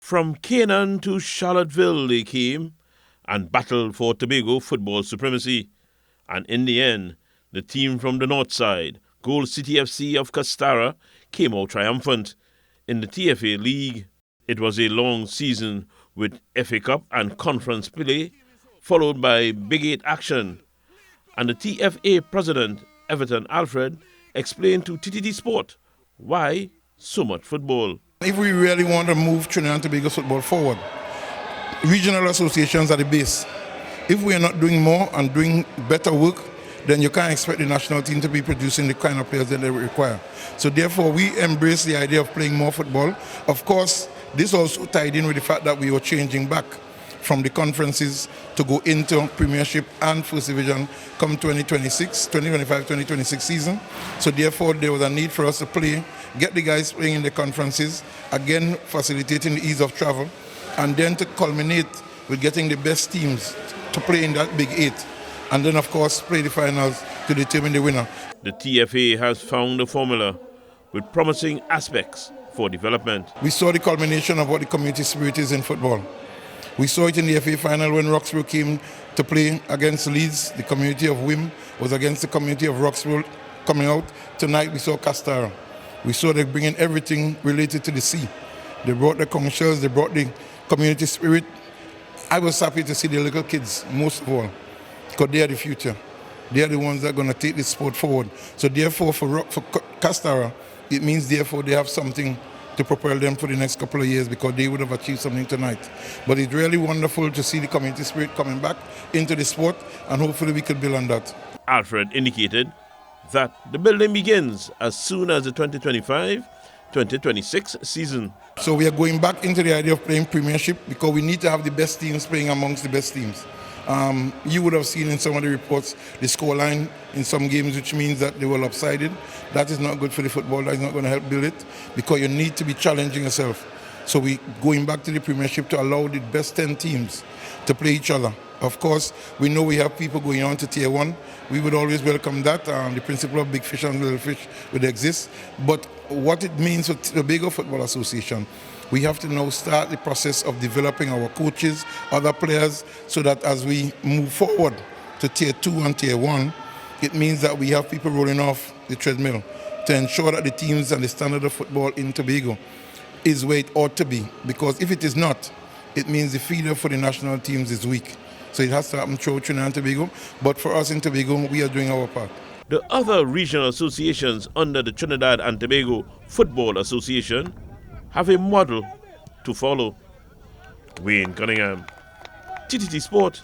From Canaan to Charlottesville they came and battled for Tobago football supremacy. And in the end, the team from the north side, Gold City FC of Castara, came out triumphant in the TFA League. It was a long season with FA Cup and conference play, followed by Big 8 action. And the TFA President Everton Alfred explained to TTT Sport why so much football. If we really want to move Trinidad and Tobago football forward, regional associations are the base. If we are not doing more and doing better work, then you can't expect the national team to be producing the kind of players that they require. So therefore, we embrace the idea of playing more football. Of course, this also tied in with the fact that we were changing back from the conferences to go into Premiership and First Division come 2025-2026 season. So therefore, there was a need for us to play, get the guys playing in the conferences, again facilitating the ease of travel, and then to culminate with getting the best teams to play in that Big 8. And then, of course, play the finals to determine the winner. The TFA has found a formula with promising aspects for development. We saw the culmination of what the community spirit is in football. We saw it in the FA final when Roxborough came to play against Leeds. The community of Wim was against the community of Roxborough coming out. Tonight we saw Castara. We saw they bringing everything related to the sea. They brought the commercials, they brought the community spirit. I was happy to see the little kids, most of all, because they are the future. They are the ones that are going to take this sport forward. So therefore, for Castara, it means therefore they have something to propel them for the next couple of years, because they would have achieved something tonight. But it's really wonderful to see the community spirit coming back into the sport, and hopefully we could build on that. Alfred indicated that the building begins as soon as the 2025-2026 season. So we are going back into the idea of playing Premiership, because we need to have the best teams playing amongst the best teams. You would have seen in some of the reports the scoreline in some games, which means that they were lopsided. That is not good for the football. That is not going to help build it, because you need to be challenging yourself. So we're going back to the Premiership to allow the best 10 teams to play each other. Of course, we know we have people going on to Tier 1. We would always welcome that. The principle of big fish and little fish would exist. But what it means for the Tobago Football Association, we have to now start the process of developing our coaches, other players, so that as we move forward to Tier 2 and Tier 1, it means that we have people rolling off the treadmill to ensure that the teams and the standard of football in Tobago is where it ought to be. Because if it is not, it means the feeder for the national teams is weak. So it has to happen through Trinidad and Tobago. But for us in Tobago, we are doing our part. The other regional associations under the Trinidad and Tobago Football Association have a model to follow. Wayne Cunningham, TTT Sport.